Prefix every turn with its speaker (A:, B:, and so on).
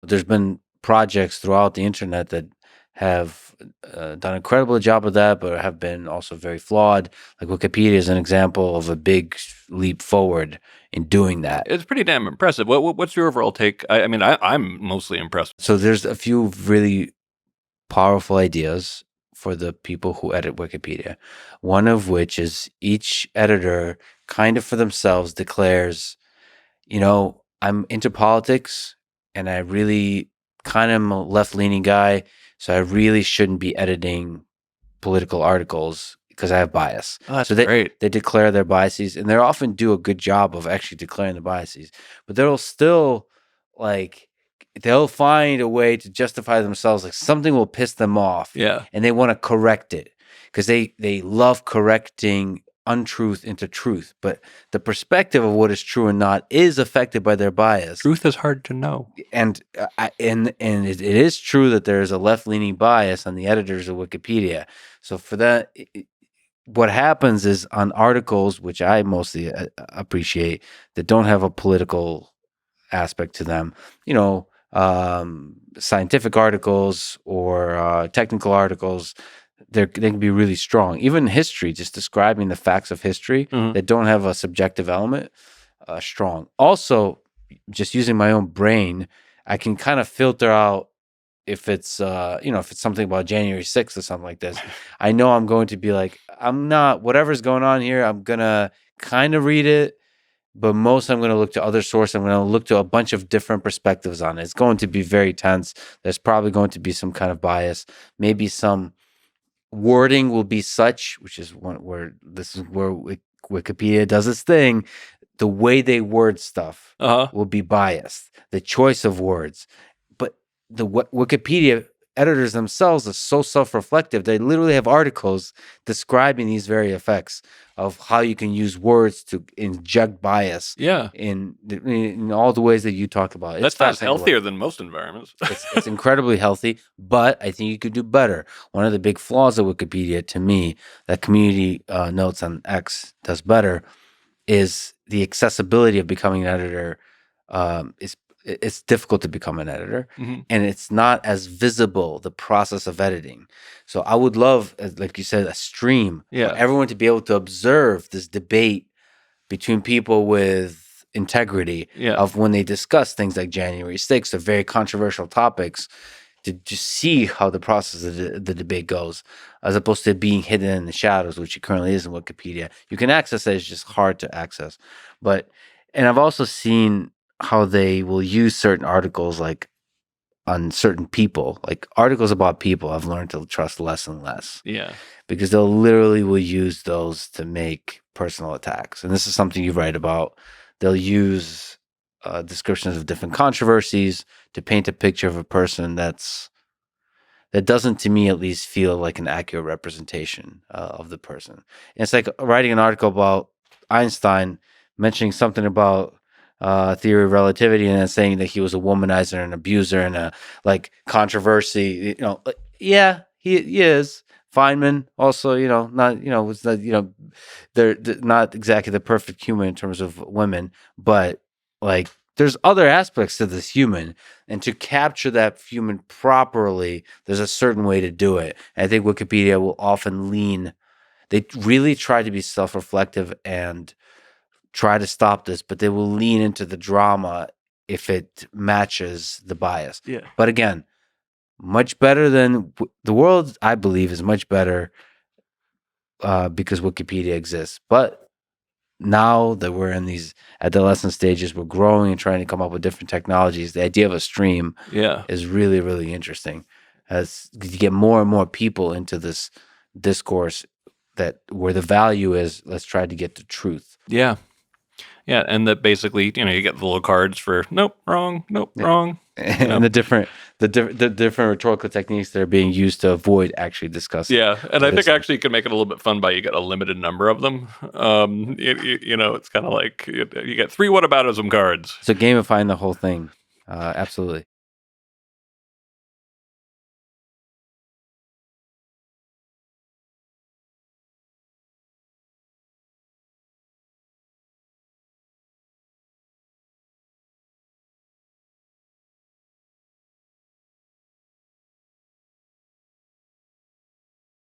A: There's been projects throughout the internet that have done an incredible job of that, but have been also very flawed. Like Wikipedia is an example of a big leap forward in doing that.
B: It's pretty damn impressive. What's your overall take? I mean, I'm mostly impressed.
A: So there's a few really powerful ideas for the people who edit Wikipedia. One of which is each editor kind of for themselves declares, I'm into politics and I really kind of am a left-leaning guy, so I really shouldn't be editing political articles because I have bias.
B: Oh, that's
A: so
B: great.
A: They declare their biases, and they often do a good job of actually declaring the biases, but they'll still they'll find a way to justify themselves. Like something will piss them off, and they want to correct it because they love correcting untruth into truth. But the perspective of what is true and not is affected by their bias.
B: Truth is hard to know,
A: and it is true that there is a left-leaning bias on the editors of Wikipedia. So for that, what happens is on articles, which I mostly appreciate, that don't have a political aspect to them, scientific articles or technical articles, they can be really strong. Even history, just describing the facts of history that don't have a subjective element, strong. Also, just using my own brain, I can kind of filter out if it's if it's something about January 6th or something like this. I know I'm going to be like, I'm not, whatever's going on here, I'm gonna kind of read it, but most I'm going to look to other sources. I'm going to look to a bunch of different perspectives on it. It's going to be very tense. There's probably going to be some kind of bias. Maybe some wording will be such, which is where Wikipedia does its thing. The way they word stuff will be biased. The choice of words. But the Wikipedia editors themselves are so self-reflective. They literally have articles describing these very effects of how you can use words to inject bias in all the ways that you talk about.
B: That sounds healthier than most environments.
A: It's incredibly healthy, but I think you could do better. One of the big flaws of Wikipedia, to me, that community notes on X does better, is the accessibility of becoming an editor. It's difficult to become an editor, and it's not as visible, the process of editing. So I would love, like you said, a stream for everyone to be able to observe this debate between people with integrity of when they discuss things like January 6th or very controversial topics, to just see how the process of the debate goes, as opposed to being hidden in the shadows, which it currently is in Wikipedia. You can access it, it's just hard to access. And I've also seen how they will use certain articles, like on certain people, like articles about people, I've learned to trust less and less.
B: Yeah.
A: Because they'll literally will use those to make personal attacks. And this is something you write about. They'll use descriptions of different controversies to paint a picture of a person that doesn't, to me at least, feel like an accurate representation of the person. And it's like writing an article about Einstein, mentioning something about theory of relativity, and then saying that he was a womanizer and an abuser and a controversy. He is. Feynman also, was that, they're not exactly the perfect human in terms of women, but like there's other aspects to this human, and to capture that human properly, there's a certain way to do it. And I think Wikipedia will often they really try to be self-reflective and try to stop this, but they will lean into the drama if it matches the bias.
B: Yeah.
A: But again, much better than the world, I believe, is much better because Wikipedia exists. But now that we're in these adolescent stages, we're growing and trying to come up with different technologies. The idea of a stream is really, really interesting, as you get more and more people into this discourse where the value is, let's try to get the truth.
B: Yeah. Yeah, and that basically, you get the little cards for nope, wrong, nope, wrong.
A: And the different rhetorical techniques that are being used to avoid actually discussing.
B: Yeah, and I think actually you can make it a little bit fun by you get a limited number of them. It's kind of like you get 3 whataboutism cards.
A: So gamifying the whole thing, absolutely.